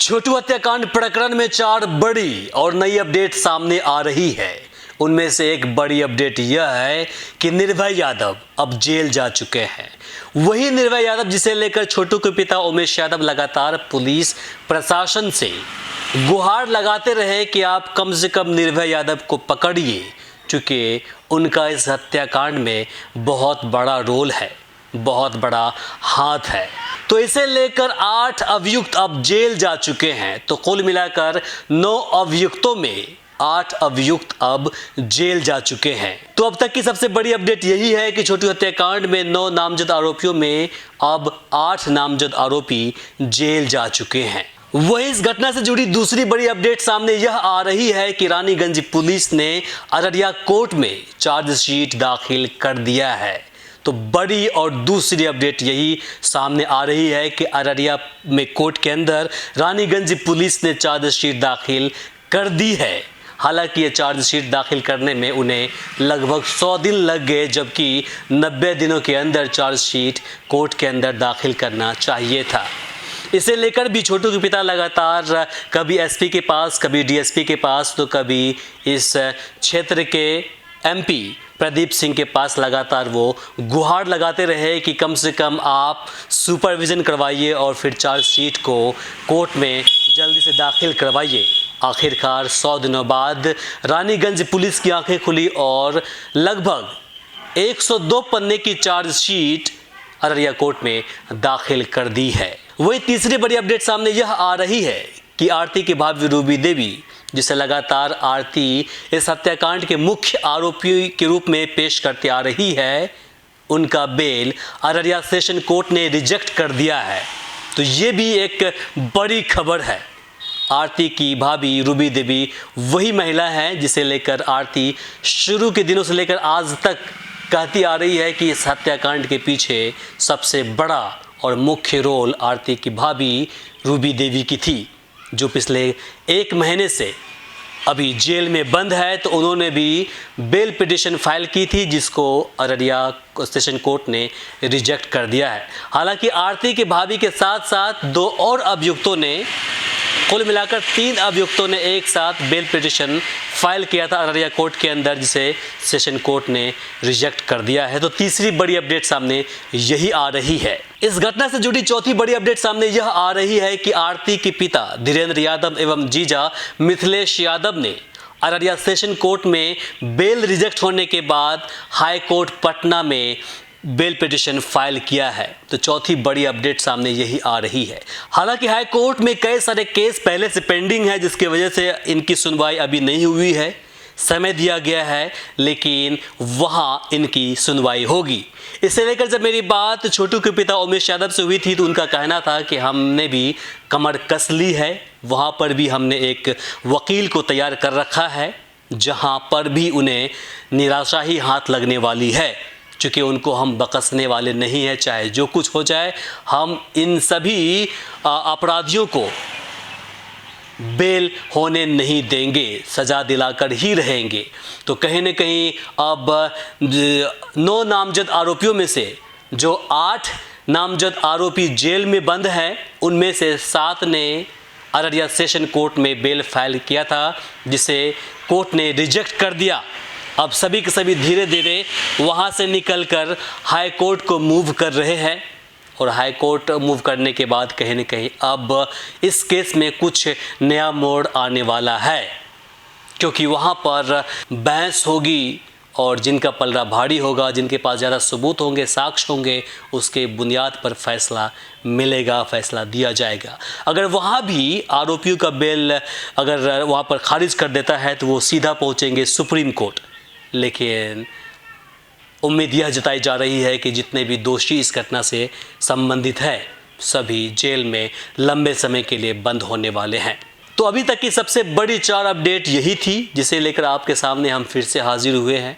छोटू हत्याकांड प्रकरण में 4 बड़ी और नई अपडेट सामने आ रही है। उनमें से एक बड़ी अपडेट यह है कि निर्भय यादव अब जेल जा चुके हैं। वही निर्भय यादव जिसे लेकर छोटू के पिता उमेश यादव लगातार पुलिस प्रशासन से गुहार लगाते रहे कि आप कम से कम निर्भय यादव को पकड़िए, क्योंकि उनका इस हत्याकांड में बहुत बड़ा रोल है, बहुत बड़ा हाथ है। तो इसे लेकर 8 अभियुक्त अब जेल जा चुके हैं। तो कुल मिलाकर 9 अभियुक्तों में 8 अभियुक्त अब जेल जा चुके हैं। तो अब तक की सबसे बड़ी अपडेट यही है कि छोटू हत्याकांड में 9 नामजद आरोपियों में अब 8 नामजद आरोपी जेल जा चुके हैं। वही इस घटना से जुड़ी दूसरी बड़ी अपडेट सामने यह आ रही है कि रानीगंज पुलिस ने अररिया कोर्ट में चार्जशीट दाखिल कर दिया है। तो बड़ी और दूसरी अपडेट यही सामने आ रही है कि अररिया में कोर्ट के अंदर रानीगंज पुलिस ने चार्जशीट दाखिल कर दी है। हालांकि ये चार्जशीट दाखिल करने में उन्हें लगभग 100 दिन लग गए, जबकि 90 दिनों के अंदर चार्जशीट कोर्ट के अंदर दाखिल करना चाहिए था। इसे लेकर भी छोटू के पिता लगातार कभी एसपी के पास, कभी डीएसपी के पास, तो कभी इस क्षेत्र के एमपी प्रदीप सिंह के पास लगातार वो गुहार लगाते रहे कि कम से कम आप सुपरविज़न करवाइए और फिर चार्जशीट को कोर्ट में जल्दी से दाखिल करवाइए। आखिरकार 100 दिनों बाद रानीगंज पुलिस की आंखें खुली और लगभग 102 पन्ने की चार्जशीट अररिया कोर्ट में दाखिल कर दी है। वही तीसरी बड़ी अपडेट सामने यह आ रही है कि आरती की भाभी रूबी देवी, जिसे लगातार आरती इस हत्याकांड के मुख्य आरोपी के रूप में पेश करते आ रही है, उनका बेल अररिया सेशन कोर्ट ने रिजेक्ट कर दिया है। तो ये भी एक बड़ी खबर है। आरती की भाभी रूबी देवी वही महिला है जिसे लेकर आरती शुरू के दिनों से लेकर आज तक कहती आ रही है कि इस हत्याकांड के पीछे सबसे बड़ा और मुख्य रोल आरती की भाभी रूबी देवी की थी, जो पिछले 1 महीने से अभी जेल में बंद है। तो उन्होंने भी बेल पिटीशन फाइल की थी, जिसको अररिया सेशन कोर्ट ने रिजेक्ट कर दिया है। हालांकि आरती के भाभी के साथ साथ 2 और अभियुक्तों ने, कुल मिलाकर 3 अभियुक्तों ने एक साथ बेल पिटीशन फाइल किया था अररिया कोर्ट के अंदर, जिसे सेशन कोर्ट ने रिजेक्ट कर दिया है। तो तीसरी बड़ी अपडेट सामने यही आ रही है। इस घटना से जुड़ी चौथी बड़ी अपडेट सामने यह आ रही है कि आरती के पिता धीरेन्द्र यादव एवं जीजा मिथिलेश यादव ने अररिया सेशन कोर्ट में बेल रिजेक्ट होने के बाद हाई कोर्ट पटना में बेल पिटीशन फाइल किया है। तो चौथी बड़ी अपडेट सामने यही आ रही है। हालांकि हाई कोर्ट में कई सारे केस पहले से पेंडिंग है, जिसकी वजह से इनकी सुनवाई अभी नहीं हुई है। समय दिया गया है, लेकिन वहां इनकी सुनवाई होगी। इसे लेकर जब मेरी बात छोटू के पिता उमेश यादव से हुई थी, तो उनका कहना था कि हमने भी कमर कस ली है। वहां पर भी हमने एक वकील को तैयार कर रखा है, जहां पर भी उन्हें निराशा ही हाथ लगने वाली है, क्योंकि उनको हम बकसने वाले नहीं हैं। चाहे जो कुछ हो जाए, हम इन सभी अपराधियों को बेल होने नहीं देंगे, सज़ा दिलाकर ही रहेंगे। तो कहीं न कहीं अब 9 नामजद आरोपियों में से जो 8 नामजद आरोपी जेल में बंद हैं, उनमें से 7 ने अररिया सेशन कोर्ट में बेल फाइल किया था, जिसे कोर्ट ने रिजेक्ट कर दिया। अब सभी के सभी धीरे धीरे वहाँ से निकलकर हाई कोर्ट को मूव कर रहे हैं, और हाई कोर्ट मूव करने के बाद कहीं न कहीं अब इस केस में कुछ नया मोड़ आने वाला है, क्योंकि वहाँ पर बहस होगी और जिनका पलड़ा भारी होगा, जिनके पास ज़्यादा सबूत होंगे, साक्ष्य होंगे, उसके बुनियाद पर फैसला मिलेगा, फैसला दिया जाएगा। अगर वहाँ भी आरोपियों का बेल अगर वहाँ पर खारिज कर देता है, तो वो सीधा पहुँचेंगे सुप्रीम कोर्ट। लेकिन उम्मीद यह जताई जा रही है कि जितने भी दोषी इस घटना से संबंधित हैं, सभी जेल में लंबे समय के लिए बंद होने वाले हैं। तो अभी तक की सबसे बड़ी 4 अपडेट यही थी, जिसे लेकर आपके सामने हम फिर से हाजिर हुए हैं।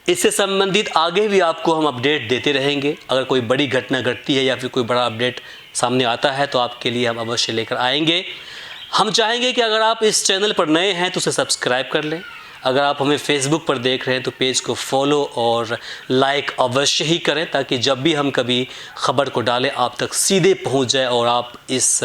इससे संबंधित आगे भी आपको हम अपडेट देते रहेंगे। अगर कोई बड़ी घटना घटती है या फिर कोई बड़ा अपडेट सामने आता है, तो आपके लिए हम अवश्य लेकर आएंगे। हम चाहेंगे कि अगर आप इस चैनल पर नए हैं तो उसे सब्सक्राइब कर लें। अगर आप हमें फेसबुक पर देख रहे हैं तो पेज को फॉलो और लाइक अवश्य ही करें, ताकि जब भी हम कभी खबर को डालें आप तक सीधे पहुंच जाए और आप इस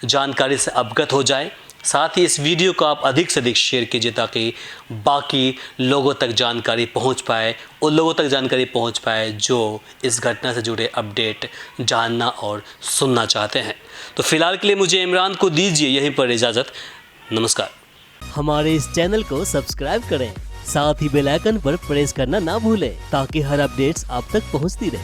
जानकारी से अवगत हो जाएं। साथ ही इस वीडियो को आप अधिक से अधिक शेयर कीजिए ताकि बाकी लोगों तक जानकारी पहुंच पाए, उन लोगों तक जानकारी पहुंच पाए जो इस घटना से जुड़े अपडेट जानना और सुनना चाहते हैं। तो फिलहाल के लिए मुझे इमरान को दीजिए यहीं पर इजाज़त। नमस्कार। हमारे इस चैनल को सब्सक्राइब करें, साथ ही बेल आइकन पर प्रेस करना ना भूलें ताकि हर अपडेट्स आप तक पहुंचती रहे।